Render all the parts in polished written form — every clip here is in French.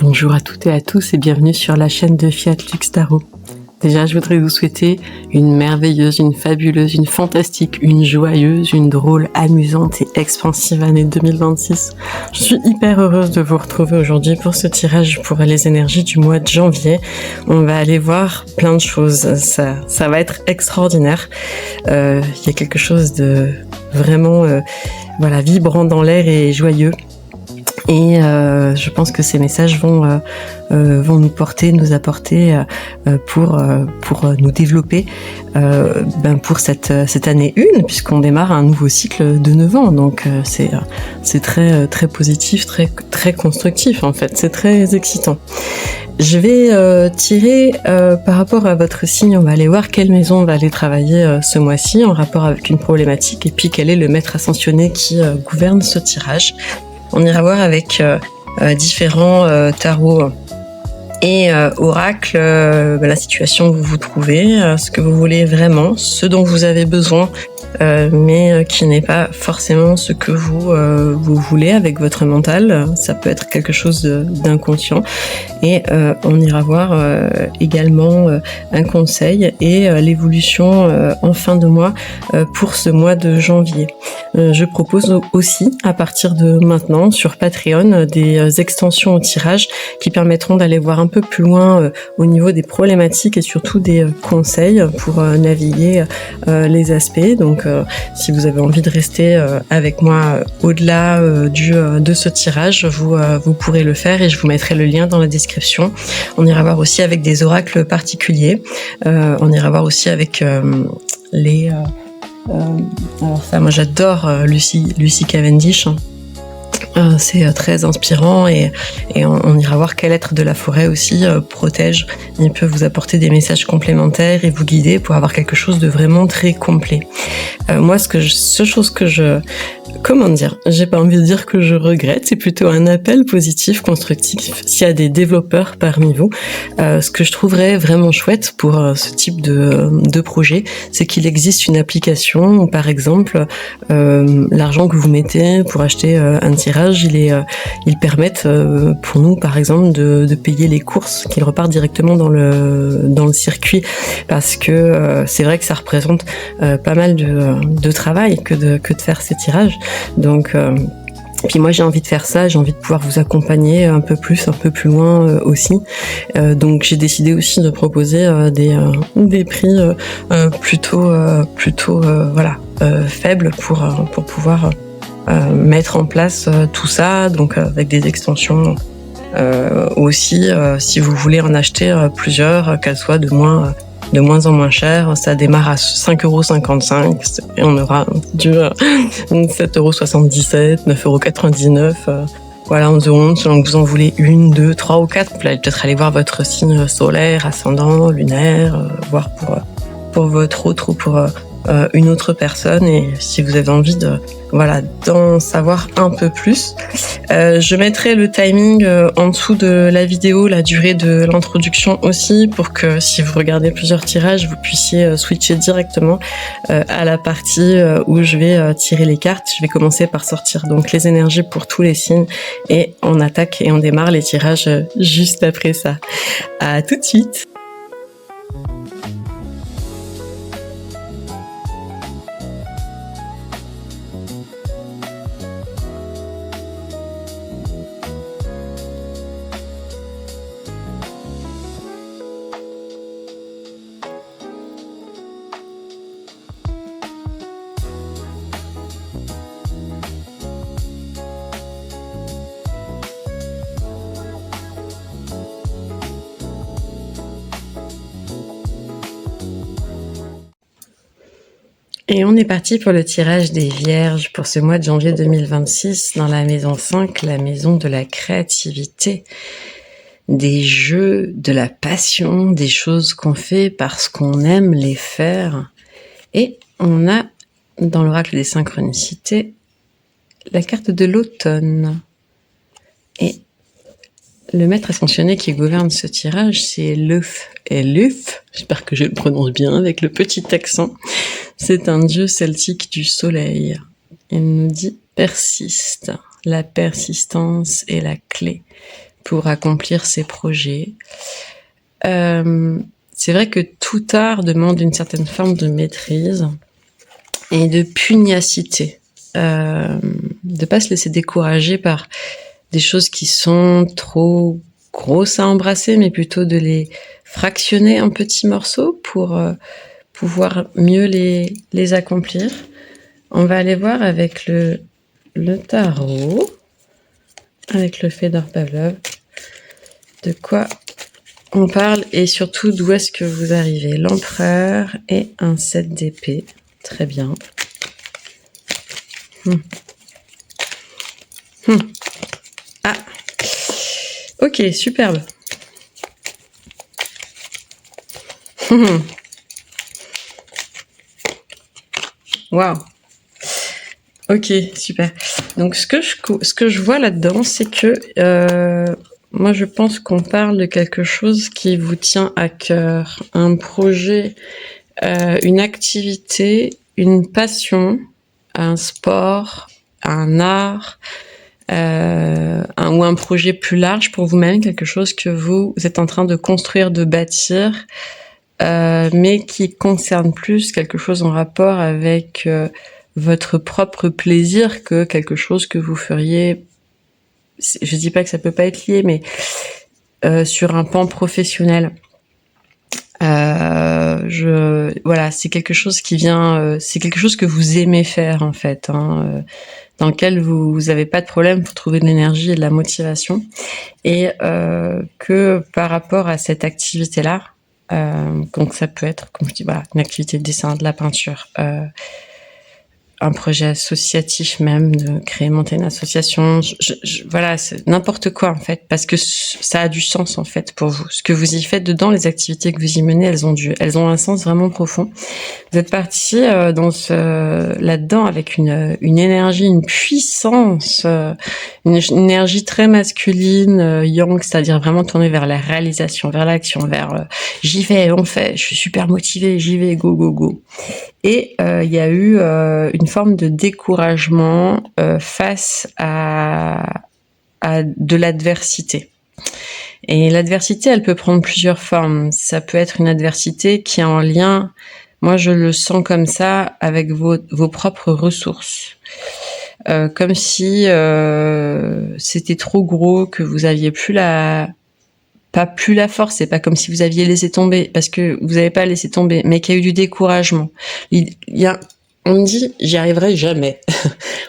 Bonjour à toutes et à tous et bienvenue sur la chaîne de Fiat Lux Tarot. Déjà, je voudrais vous souhaiter une merveilleuse, une fabuleuse, une fantastique, une joyeuse, une drôle, amusante et expansive année 2026. Je suis hyper heureuse de vous retrouver aujourd'hui pour ce tirage pour les énergies du mois de janvier. On va aller voir plein de choses. Ça va être extraordinaire. Il y a quelque chose de vraiment vibrant dans l'air et joyeux. Et je pense que ces messages vont nous porter, nous apporter pour nous développer pour cette année 1, puisqu'on démarre un nouveau cycle de 9 ans. Donc c'est très très positif, très très constructif en fait. C'est très excitant. Je vais tirer par rapport à votre signe. On va aller voir quelle maison on va aller travailler ce mois-ci en rapport avec une problématique et puis quel est le maître ascensionné qui gouverne ce tirage. On ira voir avec différents tarots et oracles la situation où vous vous trouvez, ce que vous voulez vraiment, ce dont vous avez besoin, mais qui n'est pas forcément ce que vous voulez avec votre mental. Ça peut être quelque chose d'inconscient. Et on ira voir également un conseil et l'évolution en fin de mois pour ce mois de janvier. Je propose aussi à partir de maintenant sur Patreon des extensions au tirage qui permettront d'aller voir un peu plus loin au niveau des problématiques et surtout des conseils pour naviguer les aspects. Donc si vous avez envie de rester avec moi au-delà de ce tirage, vous pourrez le faire et je vous mettrai le lien dans la description. On ira voir aussi avec des oracles particuliers. On ira voir aussi avec les... alors ça, moi j'adore Lucy Cavendish. C'est très inspirant et on ira voir quel être de la forêt aussi protège. Il peut vous apporter des messages complémentaires et vous guider pour avoir quelque chose de vraiment très complet. Moi, j'ai pas envie de dire que je regrette, c'est plutôt un appel positif, constructif, s'il y a des développeurs parmi vous. Ce que je trouverais vraiment chouette pour ce type de projet, c'est qu'il existe une application où, par exemple, l'argent que vous mettez pour acheter un tirage, ils permettent pour nous, par exemple, de payer les courses, qu'ils repartent directement dans le circuit, parce que c'est vrai que ça représente pas mal de travail que de faire ces tirages. Donc puis moi j'ai envie de faire ça, j'ai envie de pouvoir vous accompagner un peu plus loin aussi. Donc j'ai décidé aussi de proposer des prix plutôt faibles pour pouvoir mettre en place tout ça, donc avec des extensions aussi, si vous voulez en acheter plusieurs, qu'elles soient de moins en moins cher. Ça démarre à 5,55 € et on aura du 7,77 €, 9,99 €, voilà, 11 € selon que vous en voulez une, deux, trois ou quatre. Vous allez peut-être aller voir votre signe solaire, ascendant, lunaire, voir pour votre autre ou pour une autre personne, et si vous avez envie d'en savoir un peu plus. Je mettrai le timing en dessous de la vidéo, la durée de l'introduction aussi, pour que si vous regardez plusieurs tirages, vous puissiez switcher directement à la partie où je vais tirer les cartes. Je vais commencer par sortir donc les énergies pour tous les signes et on attaque et on démarre les tirages juste après ça. À tout de suite. Et on est parti pour le tirage des Vierges pour ce mois de janvier 2026 dans la maison 5, la maison de la créativité, des jeux, de la passion, des choses qu'on fait parce qu'on aime les faire. Et on a, dans l'oracle des synchronicités, la carte de l'automne. Et le maître ascensionné qui gouverne ce tirage, c'est Luf. Et Luf, j'espère que je le prononce bien avec le petit accent, c'est un dieu celtique du soleil. Il nous dit persiste. La persistance est la clé pour accomplir ses projets. C'est vrai que tout art demande une certaine forme de maîtrise et de pugnacité. De pas se laisser décourager par des choses qui sont trop grosses à embrasser, mais plutôt de les fractionner en petits morceaux pour pouvoir mieux les accomplir. On va aller voir avec le tarot, avec le Fedor Pavlov, de quoi on parle et surtout d'où est-ce que vous arrivez. L'empereur et un 7 d'épée. Très bien. Ah. Ok, superbe. Waouh. Ok, super. Donc ce que je vois là-dedans, c'est que moi je pense qu'on parle de quelque chose qui vous tient à cœur, un projet, une activité, une passion, un sport, un art, ou un projet plus large pour vous-même, quelque chose que vous êtes en train de construire, de bâtir, mais qui concerne plus quelque chose en rapport avec votre propre plaisir que quelque chose que vous feriez. Je dis pas que ça peut pas être lié, mais sur un pan professionnel. Voilà, c'est quelque chose qui vient, c'est quelque chose que vous aimez faire en fait, dans lequel vous avez pas de problème pour trouver de l'énergie et de la motivation, et que par rapport à cette activité-là, donc ça peut être, comme je dis, voilà, une activité de dessin, de la peinture, un projet associatif même, de créer, monter une association, voilà, c'est n'importe quoi en fait, parce que ça a du sens en fait pour vous. Ce que vous y faites dedans, les activités que vous y menez, elles ont un sens vraiment profond. Vous êtes parti là-dedans avec une énergie, une puissance, une énergie très masculine, yang, c'est-à-dire vraiment tournée vers la réalisation, vers l'action, vers j'y vais, on fait, je suis super motivée, j'y vais, go, go, go. Et il y a eu une forme de découragement face à de l'adversité. Et l'adversité, elle peut prendre plusieurs formes. Ça peut être une adversité qui est en lien, moi je le sens comme ça, avec vos propres ressources. Comme si c'était trop gros, que vous aviez pas plus la force, c'est pas comme si vous aviez laissé tomber, parce que vous n'avez pas laissé tomber, mais qu'il y a eu du découragement. On me dit, j'y arriverai jamais.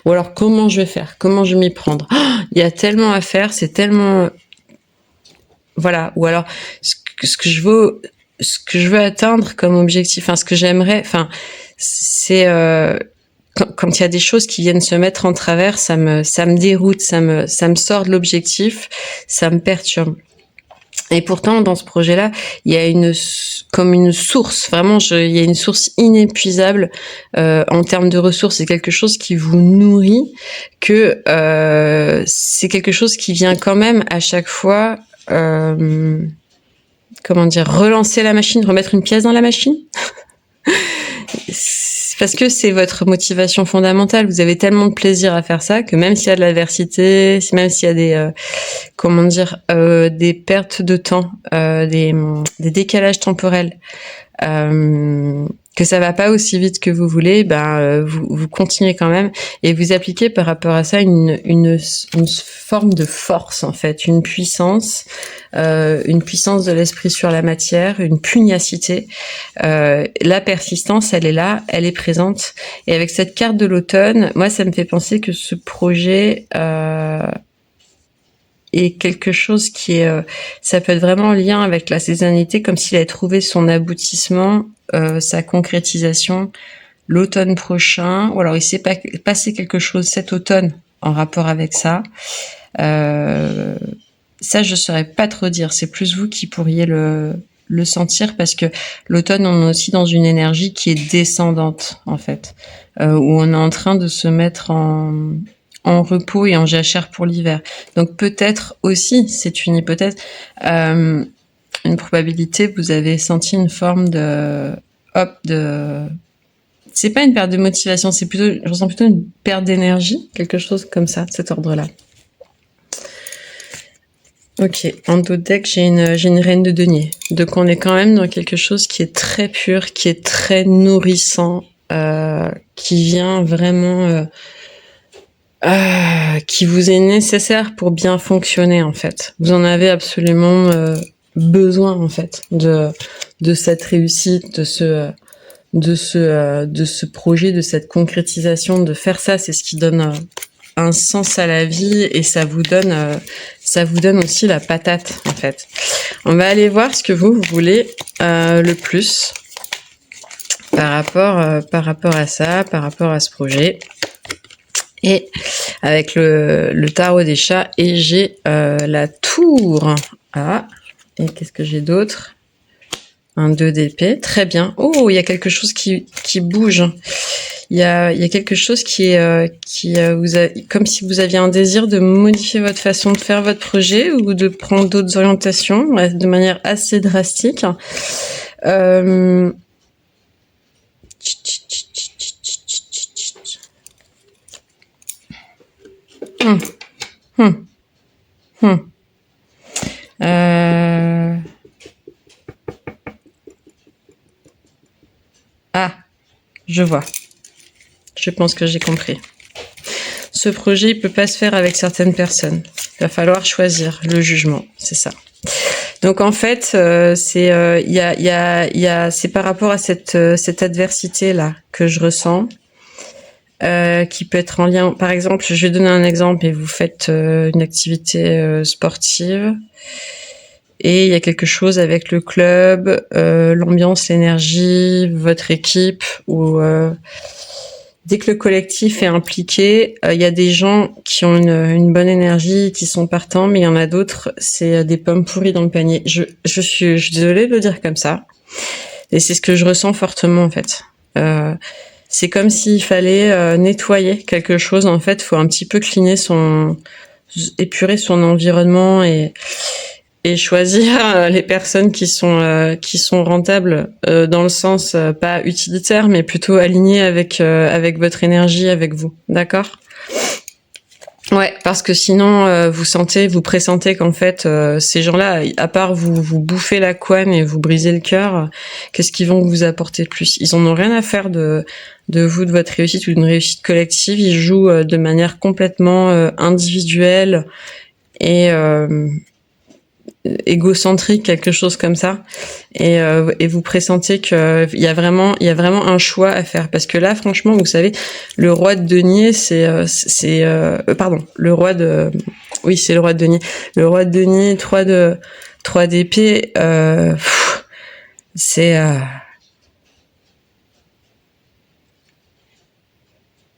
Ou alors, comment je vais faire? Comment je vais m'y prendre? Il y a tellement à faire, c'est tellement... Voilà. Ou alors, ce que je veux atteindre comme objectif, ce que j'aimerais, c'est... quand il y a des choses qui viennent se mettre en travers, ça me déroute, ça me sort de l'objectif, ça me perturbe. Et pourtant, dans ce projet-là, il y a comme une source, vraiment, il y a une source inépuisable en termes de ressources. C'est quelque chose qui vous nourrit, que c'est quelque chose qui vient quand même à chaque fois, relancer la machine, remettre une pièce dans la machine. Parce que c'est votre motivation fondamentale. Vous avez tellement de plaisir à faire ça que même s'il y a de l'adversité, même s'il y a des pertes de temps, des décalages temporels, que ça va pas aussi vite que vous voulez, vous continuez quand même et vous appliquez par rapport à ça une forme de force en fait, une puissance de l'esprit sur la matière, une pugnacité. La persistance, elle est là, elle est présente. Et avec cette carte de l'automne, moi, ça me fait penser que ce projet est quelque chose qui est, ça peut être vraiment en lien avec la saisonnalité, comme s'il avait trouvé son aboutissement, sa concrétisation l'automne prochain, ou alors il s'est passé quelque chose cet automne en rapport avec ça. Ça, je saurais pas trop dire. C'est plus vous qui pourriez le sentir, parce que l'automne, on est aussi dans une énergie qui est descendante, en fait, où on est en train de se mettre en repos et en jachère pour l'hiver. Donc peut-être aussi, c'est une hypothèse, une probabilité, vous avez senti une forme c'est pas une perte de motivation, je ressens plutôt une perte d'énergie, quelque chose comme ça, de cet ordre-là. Ok, en dos de deck, j'ai une reine de denier. Donc on est quand même dans quelque chose qui est très pur, qui est très nourrissant, qui vient vraiment, qui vous est nécessaire pour bien fonctionner en fait. Vous en avez absolument besoin en fait de cette réussite, de ce projet, de cette concrétisation, de faire ça. C'est ce qui donne un sens à la vie et ça vous donne aussi la patate en fait. On va aller voir ce que vous voulez le plus par rapport à ça, par rapport à ce projet. Et avec le tarot des chats et j'ai la tour. Ah, et qu'est-ce que j'ai d'autre? Un 2 d'épée, très bien. Oh, il y a quelque chose qui bouge. Il y a quelque chose qui comme si vous aviez un désir de modifier votre façon de faire votre projet ou de prendre d'autres orientations de manière assez drastique. Ah, je vois. Je pense que j'ai compris. Ce projet, il peut pas se faire avec certaines personnes. Il va falloir choisir le jugement, c'est ça. Donc en fait, c'est par rapport à cette adversité là que je ressens, qui peut être en lien. Par exemple, je vais donner un exemple et vous faites une activité sportive. Et il y a quelque chose avec le club, l'ambiance, l'énergie, votre équipe, ou dès que le collectif est impliqué, il y a des gens qui ont une bonne énergie, qui sont partants, mais il y en a d'autres, c'est des pommes pourries dans le panier. Je suis désolée de le dire comme ça, et c'est ce que je ressens fortement en fait. C'est comme s'il fallait nettoyer quelque chose. En fait, il faut un petit peu épurer son environnement et choisir les personnes qui sont rentables dans le sens pas utilitaire mais plutôt alignées avec votre énergie, avec vous. D'accord? Ouais, parce que sinon vous pressentez qu'en fait ces gens-là, à part vous bouffer la couenne et vous briser le cœur, qu'est-ce qu'ils vont vous apporter de plus? Ils en ont rien à faire de vous, de votre réussite ou d'une réussite collective. Ils jouent de manière complètement individuelle et égocentrique, quelque chose comme ça, et vous pressentez que il y a vraiment un choix à faire, parce que là franchement vous savez, le roi de denier pardon, le roi de denier, trois d'épée, c'est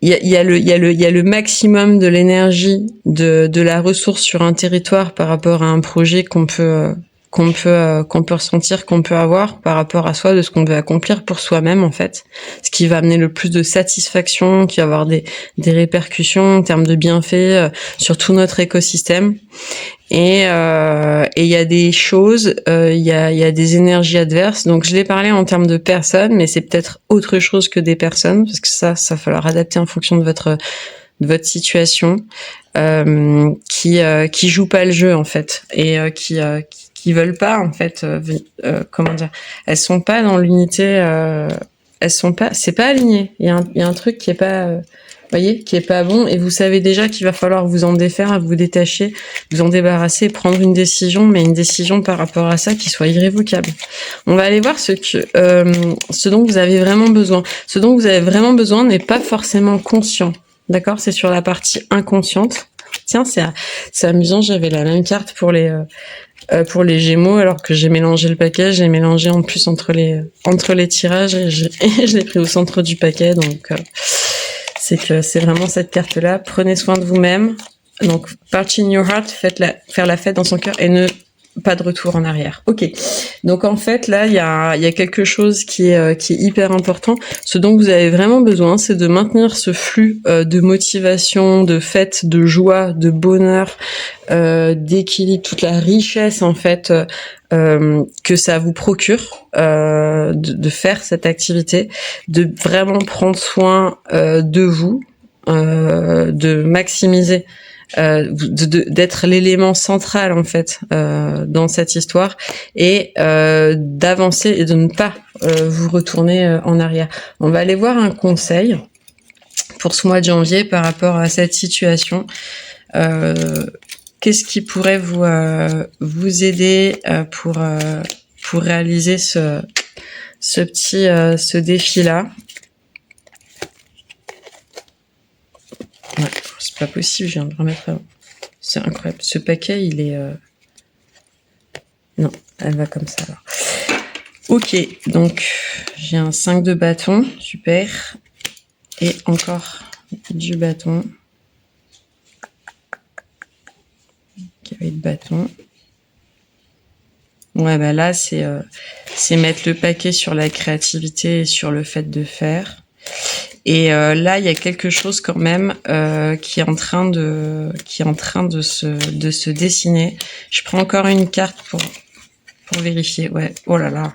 il y a le maximum de l'énergie de la ressource sur un territoire par rapport à un projet qu'on peut ressentir, qu'on peut avoir par rapport à soi, de ce qu'on veut accomplir pour soi-même en fait, ce qui va amener le plus de satisfaction, qui va avoir des répercussions en termes de bienfaits sur tout notre écosystème. Et il y a des choses, il y a des énergies adverses. Donc je l'ai parlé en termes de personnes, mais c'est peut-être autre chose que des personnes, parce que ça va falloir adapter en fonction de votre situation, qui jouent pas le jeu en fait, et qui veulent pas en fait, comment dire, elles sont pas dans l'unité, c'est pas aligné. Il y a un truc qui est pas voyez, qui est pas bon, et vous savez déjà qu'il va falloir vous en défaire, vous détacher, vous en débarrasser, prendre une décision, mais une décision par rapport à ça qui soit irrévocable. On va aller voir ce dont vous avez vraiment besoin. Ce dont vous avez vraiment besoin n'est pas forcément conscient. D'accord? C'est sur la partie inconsciente. Tiens, c'est amusant, j'avais la même carte pour les Gémeaux, alors que j'ai mélangé le paquet, j'ai mélangé en plus entre les tirages, et je l'ai pris au centre du paquet, donc c'est que c'est vraiment cette carte-là. Prenez soin de vous-même. Donc, party in your heart, faire la fête dans son cœur, et pas de retour en arrière. Ok. Donc en fait là, il y a quelque chose qui est hyper important. Ce dont vous avez vraiment besoin, c'est de maintenir ce flux de motivation, de fête, de joie, de bonheur, d'équilibre, toute la richesse en fait que ça vous procure de faire cette activité, de vraiment prendre soin de vous, de maximiser d'être l'élément central en fait dans cette histoire et d'avancer et de ne pas vous retourner en arrière. On va aller voir un conseil pour ce mois de janvier par rapport à cette situation. Qu'est-ce qui pourrait vous aider pour réaliser ce défi-là? Ouais, c'est pas possible, je viens de remettre. C'est incroyable. Ce paquet, il est. Non, elle va comme ça alors. Ok, donc j'ai un 5 de bâton, super. Et encore du bâton. Carré de bâton. Ouais, bah là, c'est mettre le paquet sur la créativité et sur le fait de faire. Et là, il y a quelque chose quand même qui est en train de se dessiner. Je prends encore une carte pour vérifier. Ouais. Oh là là.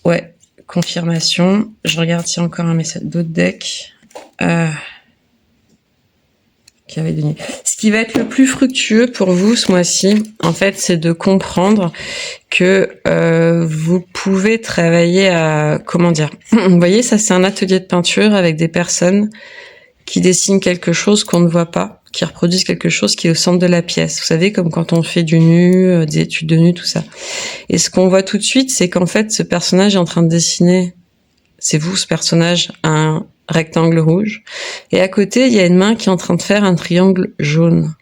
Ouais. Confirmation. Je regarde s'il y a encore un message d'autres decks. Qui avait donné. Ce qui va être le plus fructueux pour vous ce mois-ci, en fait, c'est de comprendre que vous pouvez travailler à... Comment dire? Vous voyez, ça, c'est un atelier de peinture avec des personnes qui dessinent quelque chose qu'on ne voit pas, qui reproduisent quelque chose qui est au centre de la pièce. Vous savez, comme quand on fait du nu, des études de nu, tout ça. Et ce qu'on voit tout de suite, c'est qu'en fait, ce personnage est en train de dessiner, c'est vous, ce personnage, un rectangle rouge. Et à côté, il y a une main qui est en train de faire un triangle jaune.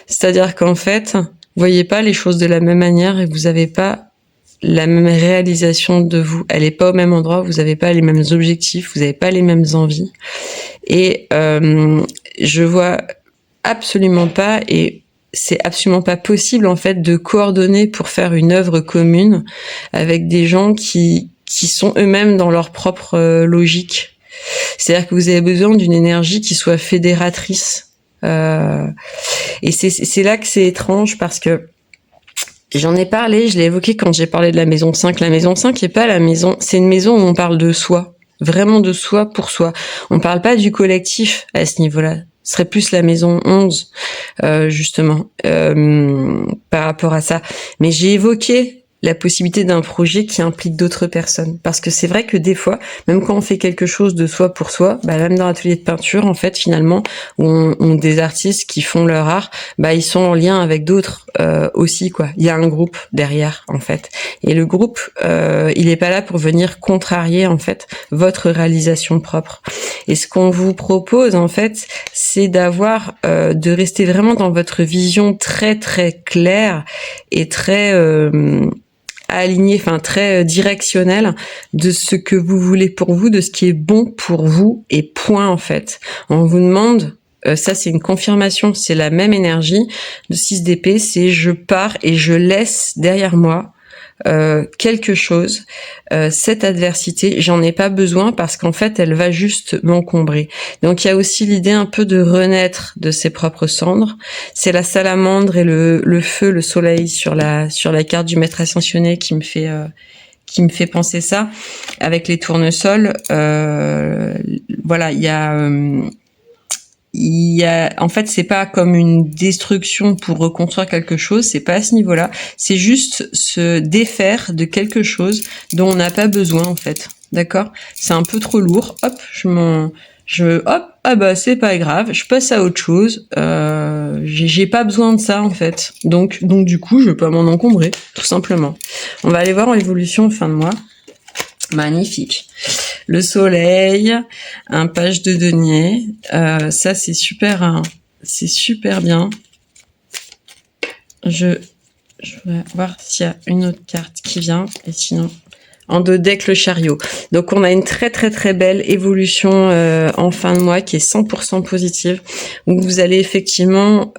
C'est-à-dire qu'en fait, vous voyez pas les choses de la même manière et vous avez pas la même réalisation de vous. Elle est pas au même endroit, vous avez pas les mêmes objectifs, vous avez pas les mêmes envies. Et je vois absolument pas, et c'est absolument pas possible en fait de coordonner pour faire une œuvre commune avec des gens qui sont eux-mêmes dans leur propre logique. C'est-à-dire que vous avez besoin d'une énergie qui soit fédératrice. Et c'est là que c'est étrange parce que j'en ai parlé, je l'ai évoqué quand j'ai parlé de la maison 5. La maison 5 n'est pas la maison, c'est une maison où on parle de soi. Vraiment de soi pour soi. On parle pas du collectif à ce niveau-là. Ce serait plus la maison 11, justement, par rapport à ça. Mais j'ai évoqué la possibilité d'un projet qui implique d'autres personnes. Parce que c'est vrai que des fois, même quand on fait quelque chose de soi pour soi, bah, même dans l'atelier de peinture, en fait, finalement, où on des artistes qui font leur art, bah, ils sont en lien avec d'autres aussi, quoi. Il y a un groupe derrière, en fait. Et le groupe, il est pas là pour venir contrarier, en fait, votre réalisation propre. Et ce qu'on vous propose, en fait, c'est d'avoir, de rester vraiment dans votre vision très, très claire et très... aligné, enfin très directionnel de ce que vous voulez pour vous, de ce qui est bon pour vous et point en fait. On vous demande, ça c'est une confirmation, c'est la même énergie de 6 d'épée, c'est je pars et je laisse derrière moi quelque chose, cette adversité, j'en ai pas besoin parce qu'en fait elle va juste m'encombrer. Donc il y a aussi l'idée un peu de renaître de ses propres cendres. C'est la salamandre et le feu, le soleil sur la carte du maître ascensionné qui me fait penser ça. Avec les tournesols, voilà, en fait, c'est pas comme une destruction pour reconstruire quelque chose, c'est pas à ce niveau-là. C'est juste se défaire de quelque chose dont on n'a pas besoin, en fait. D'accord? C'est un peu trop lourd. Hop, ah bah, c'est pas grave, je passe à autre chose. J'ai pas besoin de ça, en fait. Donc, du coup, je vais pas m'en encombrer, tout simplement. On va aller voir en évolution fin de mois. Magnifique. Le soleil, un page de denier, ça c'est super, hein. C'est super bien. Je vais voir s'il y a une autre carte qui vient, et sinon en 2 decks le chariot. Donc on a une très très très belle évolution en fin de mois qui est 100% positive, où vous allez effectivement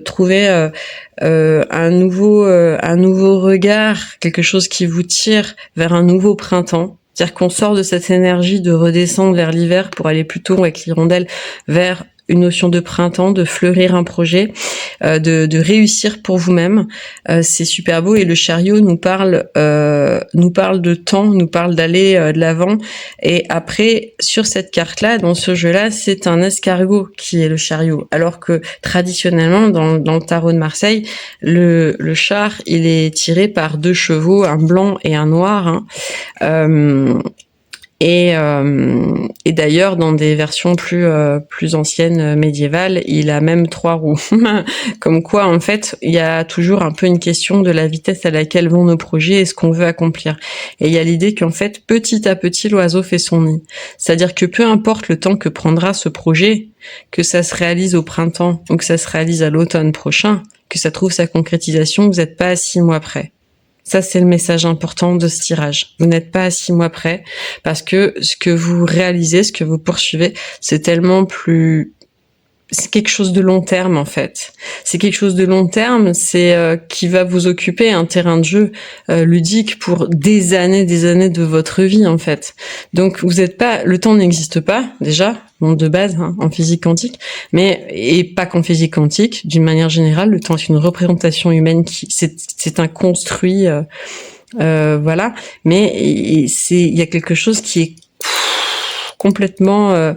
trouver un nouveau regard, quelque chose qui vous tire vers un nouveau printemps. C'est-à-dire qu'on sort de cette énergie de redescendre vers l'hiver pour aller plutôt avec l'hirondelle vers une notion de printemps, de fleurir un projet, de réussir pour vous-même. C'est super beau et le chariot nous parle de temps, nous parle d'aller de l'avant. Et après, sur cette carte-là, dans ce jeu-là, c'est un escargot qui est le chariot. Alors que traditionnellement, dans le tarot de Marseille, le char, il est tiré par 2 chevaux, un blanc et un noir. Et d'ailleurs, dans des versions plus anciennes médiévales, il a même 3 roues. Comme quoi, en fait, il y a toujours un peu une question de la vitesse à laquelle vont nos projets et ce qu'on veut accomplir. Et il y a l'idée qu'en fait, petit à petit, l'oiseau fait son nid. C'est-à-dire que peu importe le temps que prendra ce projet, que ça se réalise au printemps ou que ça se réalise à l'automne prochain, que ça trouve sa concrétisation, vous n'êtes pas à 6 mois près. Ça, c'est le message important de ce tirage. Vous n'êtes pas à 6 mois près parce que ce que vous réalisez, ce que vous poursuivez, c'est tellement plus... C'est quelque chose de long terme, en fait. C'est quelque chose de long terme, c'est qui va vous occuper un terrain de jeu ludique pour des années de votre vie, en fait. Donc, vous êtes pas... Le temps n'existe pas, déjà, bon, de base, hein, en physique quantique, et pas qu'en physique quantique. D'une manière générale, le temps est une représentation humaine c'est un construit, voilà. Mais il y a quelque chose qui est complètement...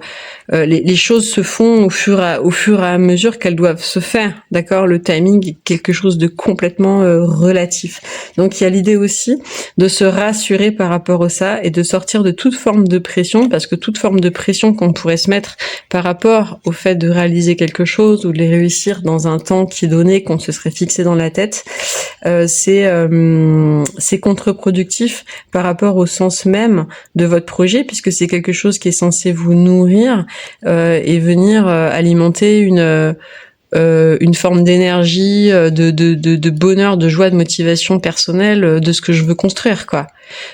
les choses se font au fur et à mesure qu'elles doivent se faire, d'accord. Le timing est quelque chose de complètement relatif. Donc il y a l'idée aussi de se rassurer par rapport à ça et de sortir de toute forme de pression, parce que toute forme de pression qu'on pourrait se mettre par rapport au fait de réaliser quelque chose ou de les réussir dans un temps qui est donné, qu'on se serait fixé dans la tête, c'est contre-productif par rapport au sens même de votre projet, puisque c'est quelque chose qui est censé vous nourrir et venir alimenter une forme d'énergie, de bonheur, de joie, de motivation personnelle de ce que je veux construire, quoi.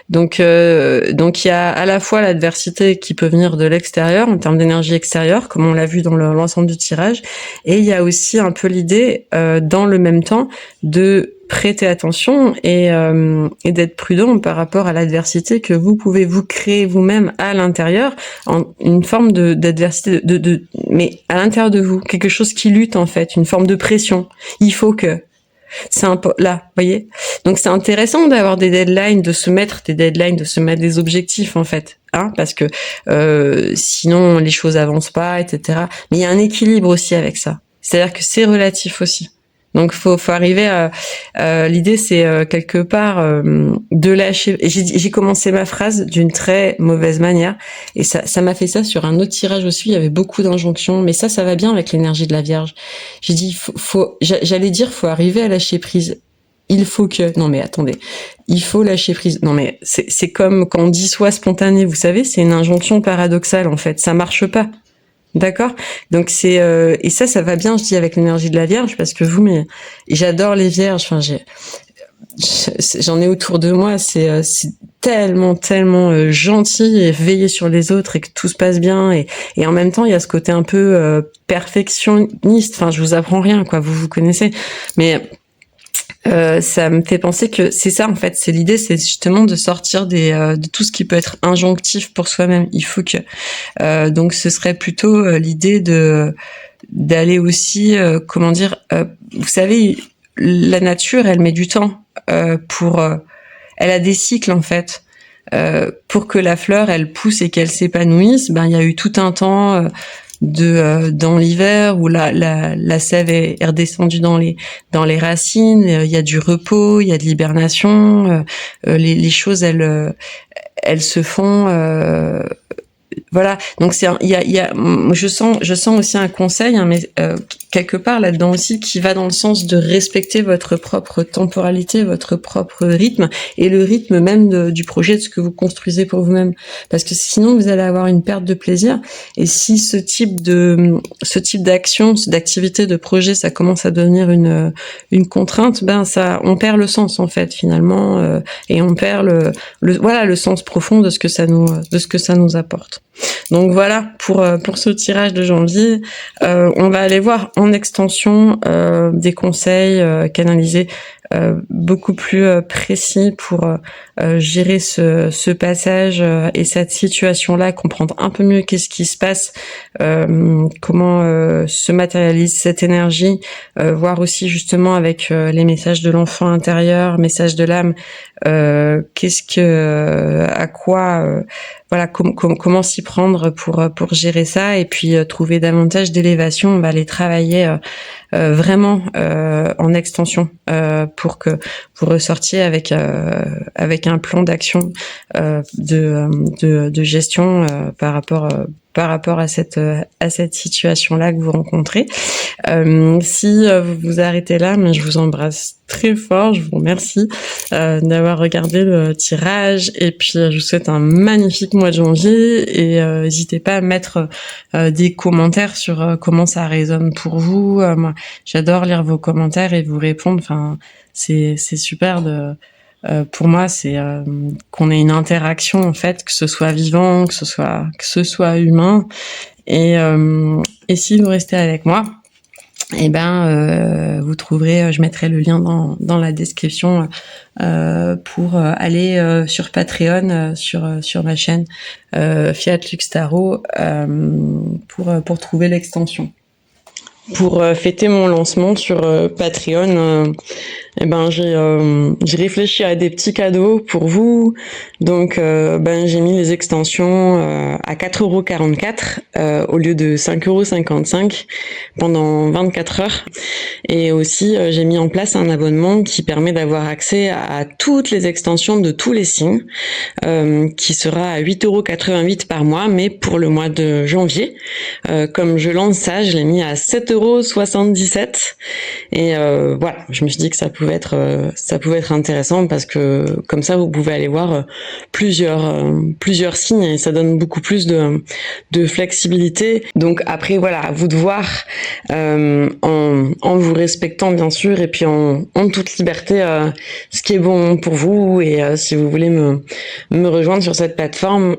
Donc il y a à la fois l'adversité qui peut venir de l'extérieur en termes d'énergie extérieure, comme on l'a vu dans l'ensemble du tirage, et il y a aussi un peu l'idée dans le même temps de prêter attention et d'être prudent par rapport à l'adversité que vous pouvez vous créer vous-même à l'intérieur, en une forme d'adversité mais à l'intérieur de vous, quelque chose qui lutte, en fait, une forme de pression. Il faut que c'est là, voyez. Donc c'est intéressant d'avoir des deadlines, de se mettre des objectifs, en fait, hein, parce que sinon les choses avancent pas, etc. Mais il y a un équilibre aussi avec ça. C'est-à-dire que c'est relatif aussi. Donc faut arriver à l'idée, c'est quelque part de lâcher. Et j'ai commencé ma phrase d'une très mauvaise manière, et ça m'a fait ça sur un autre tirage aussi. Il y avait beaucoup d'injonctions, mais ça va bien avec l'énergie de la Vierge. J'ai dit j'allais dire faut arriver à lâcher prise. Il faut que... Non mais attendez, il faut lâcher prise. Non mais c'est comme quand on dit sois spontané, vous savez, c'est une injonction paradoxale, en fait. Ça marche pas. D'accord. Donc c'est et ça va bien, je dis, avec l'énergie de la Vierge, parce que mais j'adore les Vierges. Enfin, j'en ai autour de moi. C'est tellement gentil et veillé sur les autres et que tout se passe bien, et en même temps il y a ce côté un peu perfectionniste. Enfin, je vous apprends rien, quoi. Vous connaissez, mais ça me fait penser que c'est ça, en fait. C'est l'idée, c'est justement de sortir de tout ce qui peut être injonctif pour soi-même. Il faut que donc ce serait plutôt l'idée d'aller aussi comment dire, vous savez, la nature, elle met du temps elle a des cycles, en fait. Pour que la fleur elle pousse et qu'elle s'épanouisse, il y a eu tout un temps dans l'hiver où la sève est redescendue dans les racines. Il y a du repos, il y a de l'hibernation. Les choses elles se font. Voilà. Donc je sens aussi un conseil, hein, mais quelque part là-dedans aussi, qui va dans le sens de respecter votre propre temporalité, votre propre rythme, et le rythme même du projet, de ce que vous construisez pour vous-même. Parce que sinon vous allez avoir une perte de plaisir. Et si ce type d'action, d'activité, de projet, ça commence à devenir une contrainte, on perd le sens, en fait, finalement, et on perd le sens profond de ce que ça nous apporte. Donc voilà pour ce tirage de janvier. On va aller voir en extension des conseils canalisés beaucoup plus précis pour gérer ce passage et cette situation-là, comprendre un peu mieux qu'est-ce qui se passe, comment se matérialise cette énergie, voir aussi justement avec les messages de l'enfant intérieur, messages de l'âme, à quoi, voilà, comment s'y prendre pour gérer ça, et puis trouver davantage d'élévation. On va aller travailler vraiment en extension pour que vous ressortiez avec un plan d'action de gestion par rapport à cette situation-là que vous rencontrez. Si vous vous arrêtez là, mais je vous embrasse très fort, je vous remercie d'avoir regardé le tirage, et puis je vous souhaite un magnifique mois de janvier, et n'hésitez pas à mettre des commentaires sur comment ça résonne pour vous. Moi, j'adore lire vos commentaires et vous répondre. Enfin, c'est super pour moi, c'est qu'on ait une interaction, en fait, que ce soit vivant, que ce soit humain. Et si vous restez avec moi, vous trouverez, je mettrai le lien dans la description pour aller sur Patreon, sur ma chaîne Fiat Lux Tarot, pour trouver l'extension. Pour fêter mon lancement sur Patreon, j'ai réfléchi à des petits cadeaux pour vous. Donc j'ai mis les extensions à 4,44 € au lieu de 5,55 € pendant 24 heures. Et aussi j'ai mis en place un abonnement qui permet d'avoir accès à toutes les extensions de tous les signes, qui sera à 8,88 € par mois, mais pour le mois de janvier. Comme je lance ça, je l'ai mis à 7,77 €. Et voilà, je me suis dit que ça pouvait être intéressant, parce que comme ça vous pouvez aller voir plusieurs signes, et ça donne beaucoup plus de flexibilité. Donc après, voilà, à vous de voir, en vous respectant bien sûr, et puis en toute liberté, ce qui est bon pour vous. Et si vous voulez me rejoindre sur cette plateforme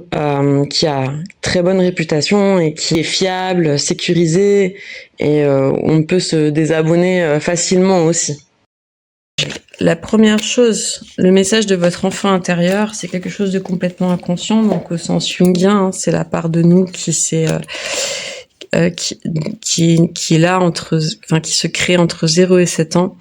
qui a très bonne réputation et qui est fiable, sécurisée, et on peut se désabonner facilement aussi. La première chose, le message de votre enfant intérieur, c'est quelque chose de complètement inconscient, donc au sens jungien, c'est la part de nous qui est là qui se crée entre 0 et 7 ans.